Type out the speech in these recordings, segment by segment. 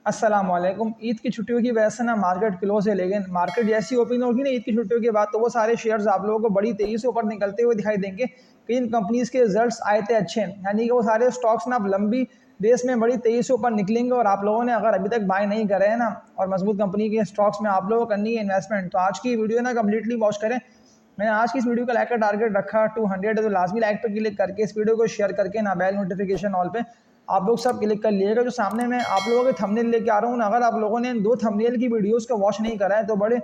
अस्सलाम वालेकुम। ईद की छुट्टियों की वजह से ना मार्केट क्लोज है, लेकिन मार्केट जैसी ओपन होगी ना ईद की छुट्टियों के बाद तो वो सारे शेयर्स आप लोगों को बड़ी तेज़ी से ऊपर निकलते हुए दिखाई देंगे कि इन कंपनीज़ के रिजल्ट्स आए थे अच्छे, यानी कि वो सारे स्टॉक्स ना अब लंबी रेस में बड़ी तेज़ी से ऊपर निकलेंगे। और आप लोगों ने अगर अभी तक बाय नहीं करे हैं ना और मजबूत कंपनी के स्टॉक्स में आप लोगों को करनी है इन्वेस्टमेंट, तो आज की वीडियो ना कम्प्लीटली वॉच करें। मैंने आज की इस वीडियो का लाइक का टारगेट रखा 200 है, तो लाजमी लाइक पे क्लिक करके इस वीडियो को शेयर करके ना बेल नोटिफिकेशन ऑल पे आप लोग सब क्लिक कर लिएगा। जो सामने मैं आप लोगों के थंबनेल लेके आ रहा हूँ ना, अगर आप लोगों ने इन दो थंबनेल की वीडियोस को वॉच नहीं करा है तो बड़े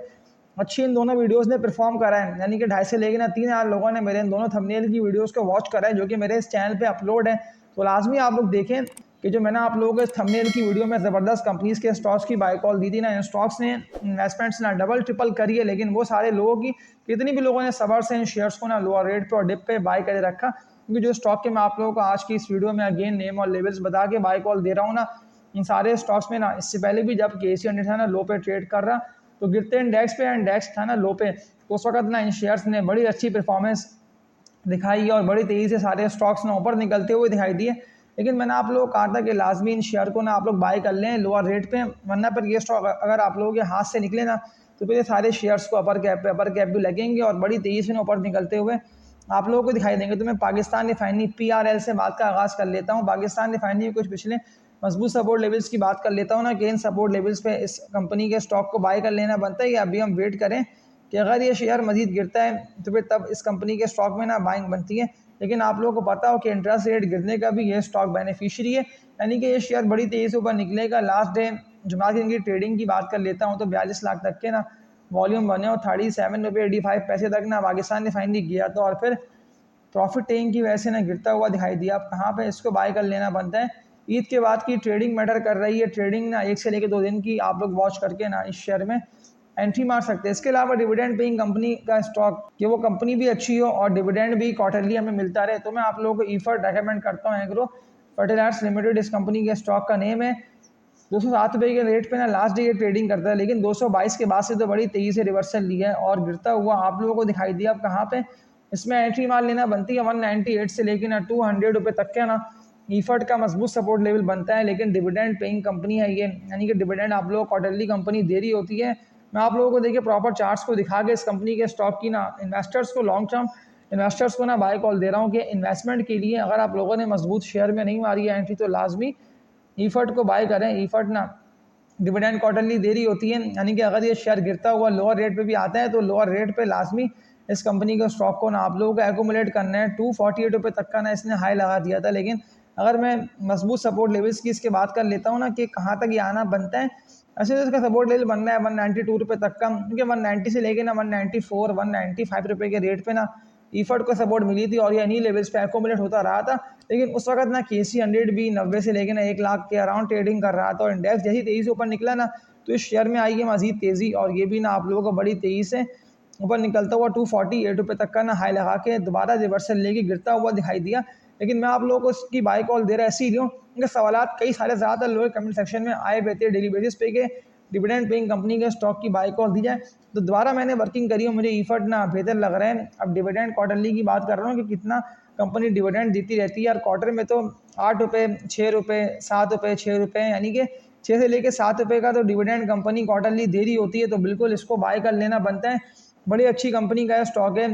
अच्छी इन दोनों वीडियोस ने परफॉर्म करा है, यानी कि 250 से लेकर ना 3000 लोगों ने मेरे इन दोनों थंबनेल की वीडियोस को वॉच करा है, जो कि मेरे इस चैनल पे अपलोड है। तो लाजमी आप लोग देखें कि जो मैंने आप लोगों को इस थंबनेल की वीडियो में ज़बरदस्त कंपनीज के स्टॉक्स की बाय कॉल दी थी ना, इन स्टॉक्स ने इन्वेस्टमेंट्स ना डबल ट्रिपल करी है, लेकिन वो सारे लोगों की कितनी भी लोगों ने सबर से इन शेयर्स को ना लोअर रेट पे और डिप पे बाय करे रखा। क्योंकि जो स्टॉक के मैं आप लोगों को आज की इस वीडियो में अगेन नेम और लेवल्स बता के बाय कॉल दे रहा हूँ ना, इन सारे स्टॉक्स में ना इससे पहले भी जब KC100 था ना लो पे ट्रेड कर रहा, तो गिरते इंडेक्स पे, इंडेक्स था ना लो पे, तो उस वक्त ना इन शेयर्स ने बड़ी अच्छी परफॉर्मेंस दिखाई और बड़ी तेज़ी से सारे स्टॉक्स ना ऊपर निकलते हुए दिखाई दिए। लेकिन मैंने आप लोगों को कहा था कि लाजमी इन शेयर को ना आप लोग बाय कर लें लोअर रेट पे, वरना पर ये स्टॉक अगर आप लोगों के हाथ से निकले ना तो फिर ये सारे शेयर्स को अपर कैप भी लगेंगे और बड़ी तेज़ी से ना ऊपर निकलते हुए आप लोगों को दिखाई देंगे। तो मैं पाकिस्तान रिफाइनरी PRL से बात का आगाज़ कर लेता हूँ। पाकिस्तान रिफाइनरी में कुछ पिछले मजबूत सपोर्ट लेवल्स की बात कर लेता हूँ ना, कि इन सपोर्ट लेवल्स पे इस कंपनी के स्टॉक को बाय कर लेना बनता है, या अभी हम वेट करें कि अगर ये शेयर मजीद गिरता है तो फिर तब इस कंपनी के स्टॉक में ना बाइंग बनती है। लेकिन आप लोगों को पता हो कि इंटरेस्ट रेट गिरने का भी ये स्टॉक बेनिफिशियरी है, यानी कि ये शेयर बड़ी तेज़ी से ऊपर निकलेगा। लास्ट डे जुमा के दिन की ट्रेडिंग की बात कर लेता हूँ तो 42 लाख तक के ना वॉल्यूम बने और 37 रुपये 85 पैसे तक ना पाकिस्तान रिफाइनरी गया था, और फिर प्रॉफिट टेकिंग की वजह से ना गिरता हुआ दिखाई दिया। अब कहाँ पे इसको बाय कर लेना बनता है, ईद के बाद की ट्रेडिंग मैटर कर रही है। ट्रेडिंग ना 1 से लेकर 2 दिन की आप लोग वॉच करके ना इस शेयर में एंट्री मार सकते हैं। इसके अलावा डिविडेंड पेइंग कंपनी का स्टॉक, कि वो कंपनी भी अच्छी हो और डिविडेंड भी क्वार्टरली हमें मिलता रहे, तो मैं आप लोगों को ईफर्ट रेकमेंड करता हूँ। एग्रो फर्टिलाइजर्स लिमिटेड इस कंपनी के स्टॉक का नेम है। 207 रुपये के रेट पे ना लास्ट डे ये ट्रेडिंग करता है, लेकिन 222 के बाद से तो बड़ी तेज़ी से रिवर्सल लिया है और गिरता हुआ आप लोगों को दिखाई दिया। अब कहाँ पे इसमें एंट्री मार लेना बनती है 198 से लेकर ना 200 रुपये तक का ना ईफर्ट का मजबूत सपोर्ट लेवल बनता है। लेकिन डिविडेंड पेइंग कंपनी है ये, यानी कि डिविडेंड आप लोगों को क्वार्टरली कंपनी दे रही होती है। मैं आप लोगों को देखिए प्रॉपर चार्ट्स को दिखा के इस कंपनी के स्टॉक की ना इन्वेस्टर्स को, लॉन्ग टर्म इन्वेस्टर्स को ना बाय कॉल दे रहा हूँ कि इन्वेस्टमेंट के लिए अगर आप लोगों ने मजबूत शेयर में नहीं मारी है एंट्री, तो लाजमी ईफर्ट को बाय करें। ईफर्ट ना डिविडेंड क्वार्टरली दे रही होती है, यानी कि अगर ये शेयर गिरता हुआ लोअर रेट पे भी आता है तो लोअर रेट पे लाजमी इस कंपनी के स्टॉक को ना आप लोगों को एक्यूमुलेट करना है। 248 रुपये तक का ना इसने हाई लगा दिया था, लेकिन अगर मैं मजबूत सपोर्ट लेवल्स की इसके बात कर लेता हूँ ना कि कहाँ तक ये आना बनता है, ऐसे तो इसका सपोर्ट लेवल बनना है 192 रुपये तक का, क्योंकि 190 से लेके ना 194 195 रुपये के रेट पे ना ईफर्ट को सपोर्ट मिली थी और ये इन्हीं लेवल्स पे एक्यूमुलेट होता रहा था। लेकिन उस वक्त ना KC100 भी 90 से लेकर ना 1 लाख के अराउंड ट्रेडिंग कर रहा था, और इंडेक्स जैसी तेज़ी से ऊपर निकला ना तो इस शेयर में आई है मजीद तेज़ी, और ये भी ना आप लोगों को बड़ी तेज़ी से ऊपर निकलता हुआ 248 रुपये तक का ना हाई लगा के दोबारा रिवर्सल लेके गिरता हुआ दिखाई दिया। लेकिन मैं आप लोगों को इसकी बाय कॉल दे रहा है इसीलिए क्योंकि सवालात कई सारे ज़्यादातर लोग कमेंट सेक्शन में आए हुए थे डेली बेसिस पे के डिविडेंड पेइंग कंपनी के स्टॉक की बाय कॉल दी जाए, तो दोबारा मैंने वर्किंग करी और मुझे ईफर्ट ना बेहतर लग रहा है। अब डिविडेंड क्वार्टरली की बात कर रहा हूँ कि कितना कंपनी डिविडेंड देती रहती है, और क्वार्टर में तो 8 रुपये 6 रुपये 7 रुपये 6 रुपये, यानी कि 6 से लेकर 7 रुपये का तो डिविडेंड कंपनी क्वार्टरली दे रही होती है, तो बिल्कुल इसको बाय कर लेना बनता है। बड़ी अच्छी कंपनी का स्टॉक है।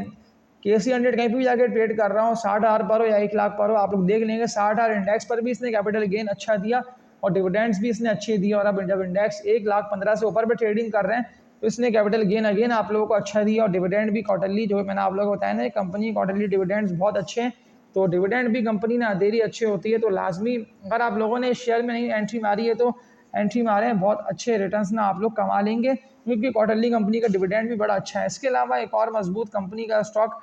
KC100 कहीं पर भी जाकर ट्रेड कर रहा हूँ 60,000 पर हो या 1 लाख पर हो, आप लोग देख लेंगे 60,000 इंडेक्स पर भी इसने कैपिटल गेन अच्छा दिया और डिविडेंड्स भी इसने अच्छे दिए। और अब जब इंडेक्स 1,15,000 से ऊपर पे ट्रेडिंग कर रहे हैं तो इसने कैपिटल गेन अगेन आप लोगों को अच्छा दिया, और डिविडेंड भी क्वार्टरली, जो मैंने आप लोगों को बताया ना कंपनी क्वार्टरली डिविडेंड्स बहुत अच्छे हैं, तो डिविडेंड भी कंपनी ना देरी अच्छी होती है। तो लाजमी अगर आप लोगों ने इस शेयर में नहीं एंट्री मारी है तो एंट्री मारे, बहुत अच्छे रिटर्न्स ना आप लोग कमा लेंगे, क्योंकि क्वार्टरली कंपनी का डिविडेंड भी बड़ा अच्छा है। इसके अलावा एक और मजबूत कंपनी का स्टॉक,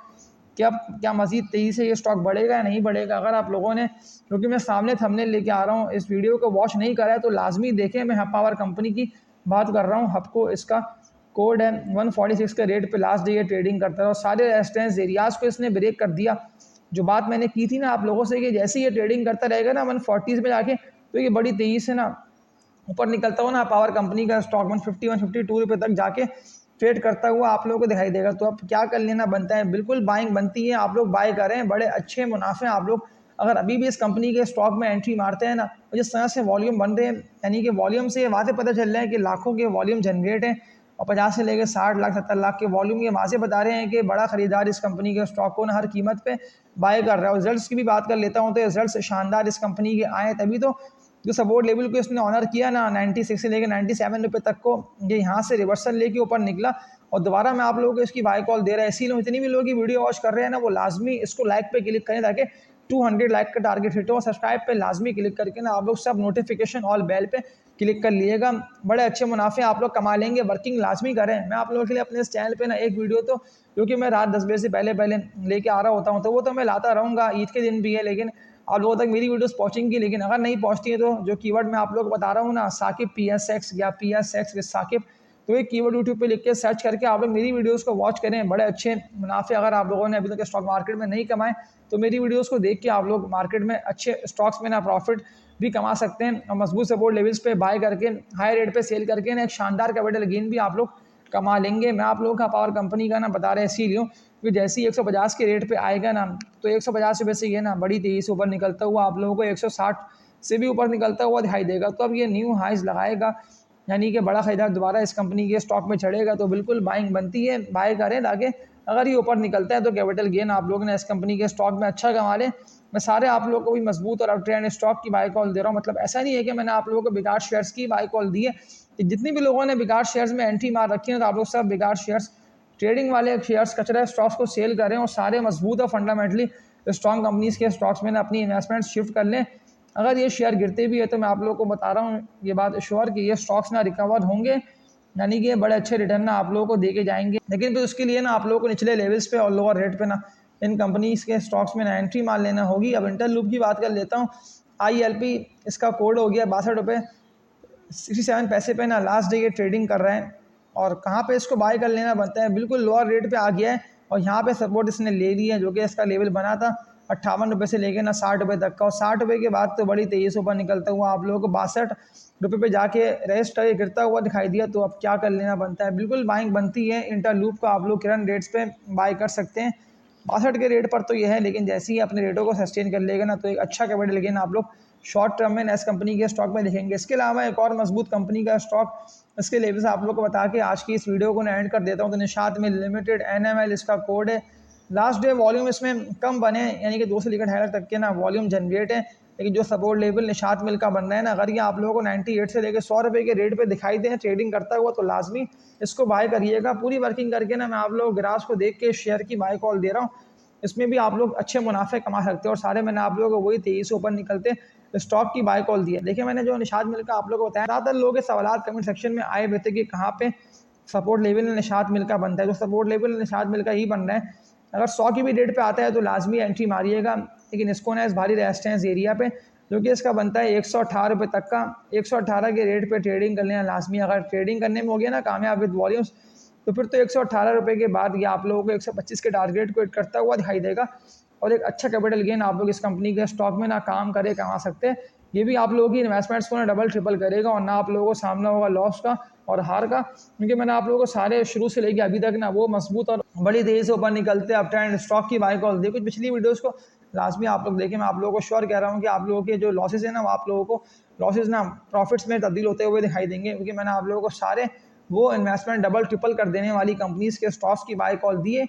क्या मजीद तेज़ी से ये स्टॉक बढ़ेगा या नहीं बढ़ेगा, अगर आप लोगों ने, क्योंकि मैं सामने थंबनेल लेके आ रहा हूँ, इस वीडियो को वॉच नहीं करा है तो लाजमी देखें। मैं हब पावर कंपनी की बात कर रहा हूँ। हब को इसका कोड है 146 के रेट पे लास्ट डे ये ट्रेडिंग करता है और सारे रेजिस्टेंस एरियाज़ को इसने ब्रेक कर दिया। जो बात मैंने की थी ना आप लोगों से कि जैसे ये ट्रेडिंग करता रहेगा ना 140 में जाके, तो ये बड़ी तेज़ी से ना ऊपर निकलता हुआ ना पावर कंपनी का स्टॉक 150 152 रुपये तक जाके ट्रेड करता हुआ आप लोगों को दिखाई देगा। तो अब क्या कर लेना बनता है, बिल्कुल बाइंग बनती है, आप लोग बाय करें, बड़े अच्छे मुनाफे आप लोग अगर अभी भी इस कंपनी के स्टॉक में एंट्री मारते हैं ना, तो जिस तरह से वॉल्यूम बन रहे हैं, यानी कि वॉल्यूम से ये वाज़े पता चल रहा है कि लाखों के वॉल्यूम जनरेट है और 50 से लेकर 60 लाख 70 लाख के वॉल्यूम ये वाज़े बता रहे हैं कि बड़ा खरीदार इस कंपनी के स्टॉक को ना हर कीमत पे बाय कर रहा है। और रिजल्ट्स की भी बात कर लेता हूँ, तो रिजल्ट्स शानदार इस कंपनी के आए, तभी तो जो सपोर्ट लेवल को इसने ऑनर किया ना 96 से लेकर 97 रुपये तक को, ये यहाँ से रिवर्सल लेके ऊपर निकला और दोबारा मैं आप लोगों को इसकी बाय कॉल दे रहा है। इसीलिए इतनी भी लोग वीडियो वॉच कर रहे हैं ना, वो लाजमी इसको लाइक पे क्लिक करें ताकि 200 लाइक का टारगेट हिट हो। सब्सक्राइब पे लाजमी क्लिक करके ना आप लोग सब नोटिफिकेशन ऑल बेल पे क्लिक कर लिएगा। बड़े अच्छे मुनाफे आप लोग कमा लेंगे, वर्किंग लाजमी करें। मैं आप लोगों के लिए अपने इस चैनल पे ना एक वीडियो तो क्योंकि मैं रात 10 बजे से पहले लेके आ रहा होता हूँ, तो वो तो मैं लाता रहूँगा, ईद के दिन भी है, लेकिन आप लोगों तक मेरी वीडियोस पहुँचेंगी। लेकिन अगर नहीं पहुँचती है तो जो कीवर्ड मैं आप लोग को बता रहा हूँ ना, साकिब PSX या PSX विद साकिब, तो एक कीवर्ड यूट्यूब पे लिख के सर्च करके आप लोग मेरी वीडियोस को वॉच करें। बड़े अच्छे मुनाफे अगर आप लोगों ने अभी तक स्टॉक मार्केट में नहीं कमाए तो मेरी वीडियोस को देख के आप लोग मार्केट में अच्छे स्टॉक्स में ना प्रॉफिट भी कमा सकते हैं और मजबूत सपोर्ट लेवल्स पे बाय करके हाई रेट पे सेल करके ना एक शानदार कैपिटल गेन भी आप लोग कमा लेंगे। मैं आप लोगों का पावर कंपनी का ना बता रहे इसीलिए कि जैसे ही 150 के रेट पे आएगा ना, तो 150 रुपये से ये ना बड़ी तेज़ी से ऊपर निकलता हुआ आप लोगों को 160 से भी ऊपर निकलता हुआ दिखाई देगा। तो अब ये न्यू हाइज लगाएगा, यानी कि बड़ा खरीदार दोबारा इस कंपनी के स्टॉक में चढ़ेगा, तो बिल्कुल बाइंग बनती है, बाय करें ताकि अगर ये ऊपर निकलता है तो कैपिटल गेन आप लोग ने इस कंपनी के स्टॉक में अच्छा कमा लें। मैं सारे आप लोगों को भी मजबूत और अप ट्रेंड स्टॉक की बाय कॉल दे रहा हूँ। मतलब ऐसा नहीं है कि मैंने आप लोगों को बेकार शेयर्स की बाय कॉल दी है। कि जितनी भी लोगों ने बेकार शेयर्स में एंट्री मार रखी है, तो आप लोग सब बेकार शेयर्स, ट्रेडिंग वाले शेयर्स, कचरा स्टॉक्स को सेल करें और सारे मजबूत और फंडामेंटली स्ट्रॉन्ग कंपनीज के स्टॉक्स में अपनी इन्वेस्टमेंट शिफ्ट कर लें। अगर ये शेयर गिरते भी है तो मैं आप लोगों को बता रहा हूँ ये बात श्योर कि ये स्टॉक्स ना रिकवर होंगे, यानी कि बड़े अच्छे रिटर्न ना आप लोगों को दे के जाएंगे। लेकिन फिर उसके लिए ना आप लोगों को निचले लेवल्स पे और लोअर रेट पे ना इन कंपनीज के स्टॉक्स में ना एंट्री मार लेना होगी। अब इंटरलूप की बात कर लेता हूँ। ILP इसका कोड हो गया 62 रुपये 67 पैसे पे ना लास्ट डे ये ट्रेडिंग कर रहे हैं और कहाँ पे इसको बाय कर लेना बनता है, बिल्कुल लोअर रेट पे आ गया है और यहाँ पे सपोर्ट इसने ले लिया है, जो कि इसका लेवल बना था 58 रुपये से लेकर ना 60 रुपये तक का। और 60 रुपये के बाद तो बड़ी तेज़ी से ऊपर निकलता हुआ आप लोगों को 62 रुपये पे जाके रेस्ट गिरता हुआ दिखाई दिया, तो अब क्या कर लेना बनता है, बिल्कुल बाइंग बनती है। इंटरलूप का आप लोग करंट रेट्स पे बाय कर सकते हैं 62 के रेट पर तो यह है, लेकिन जैसे ही अपने रेटों को सस्टेन कर लेगा ना, तो एक अच्छा कैपिटल गेन आप लोग शॉर्ट टर्म में इस कंपनी के स्टॉक में दिखेंगे। इसके अलावा एक और मजबूत कंपनी का स्टॉक, इसके लेवल्स आप लोग को बता के आज की इस वीडियो को एंड कर देता हूँ। तो निशात मिल लिमिटेड NML इसका कोड है। लास्ट डे वॉल्यूम इसमें कम बने, यानी कि 2 से लेकर 2.5 लाख तक के ना वॉल्यूम जनरेट है, लेकिन जो सपोर्ट लेवल निशात मिल का बन रहा है ना, अगर ये आप लोगों को 98 से लेकर 100 रुपये के रेट पे दिखाई दे ट्रेडिंग करता हुआ, तो लाजमी इसको बाय करिएगा। पूरी वर्किंग करके ना मैं आप लोग ग्राफ को देख के शेयर की बाय कॉल दे रहा हूँ, इसमें भी आप लोग अच्छे मुनाफे कमा सकते हो। और सारे मैंने आप लोगों को वही तेज़ी से ऊपर निकलते स्टॉक की बाय कॉल दी है। देखिए मैंने जो निशात मिल का आप लोगों को बताया, ज़्यादातर लोगों के सवाल कमेंट सेक्शन में आए हुए थे कि कहाँ पे सपोर्ट लेवल निशात मिल का बनता है। जो सपोर्ट लेवल निशात मिल का ही बन रहा है, अगर 100 की भी रेट पे आता है तो लाजमी एंट्री मारिएगा, लेकिन इसको ना इस भारी रेजिस्टेंस एरिया पे जो कि इसका बनता है 118 रुपये तक का, 118 के रेट पे ट्रेडिंग कर लेना लाजमी। अगर ट्रेडिंग करने में हो गया ना कामयाब विद वॉल्यूम्स, तो फिर तो 118 रुपये के बाद ये आप लोगों को 125 के टारगेट को हिट करता हुआ दिखाई देगा और एक अच्छा कैपिटल गेन आप लोग इस कंपनी के स्टॉक में ना काम करे कमा सकते हैं। ये भी आप लोगों की इन्वेस्टमेंट्स को ना डबल ट्रिपल करेगा और ना आप लोगों को सामना होगा लॉस का और हार का, क्योंकि मैंने आप लोगों को सारे शुरू से लेके अभी तक ना वो मजबूत और बड़ी तेज़ी से ऊपर निकलते अप ट्रेंड स्टॉक की बाय कॉल दी। कुछ पिछली वीडियोस को लाजमी आप लोग देखें। मैं आप लोगों को श्योर कह रहा हूँ कि आप लोगों के जो लॉसेस है ना, वो आप लोगों को लॉसेस ना प्रॉफिट्स में तब्दील होते हुए दिखाई देंगे, क्योंकि मैंने आप लोगों को सारे वो इन्वेस्टमेंट डबल ट्रिपल कर देने वाली कंपनीज़ के स्टॉक्स की बाय कॉल दिए।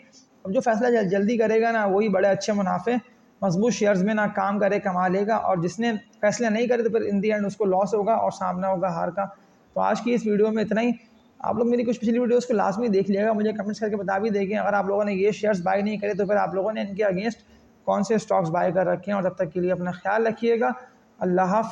अब जो फैसला जल्दी करेगा ना, वही बड़े अच्छे मुनाफे मजबूत शेयर्स में ना काम करे कमा लेगा, और जिसने फैसला नहीं करे तो फिर इन दी एंड उसको लॉस होगा और सामना होगा हार का। तो आज की इस वीडियो में इतना ही। आप लोग मेरी कुछ पिछली वीडियोस को लाजमी देख लिएगा, मुझे कमेंट्स करके बता भी देंगे अगर आप लोगों ने ये शेयर्स बाय नहीं करे तो फिर आप लोगों ने इनके अगेंस्ट कौन से स्टॉक्स बाय कर रखे हैं। और तब तक के लिए अपना ख्याल रखिएगा। अल्लाह हाफ़िज़।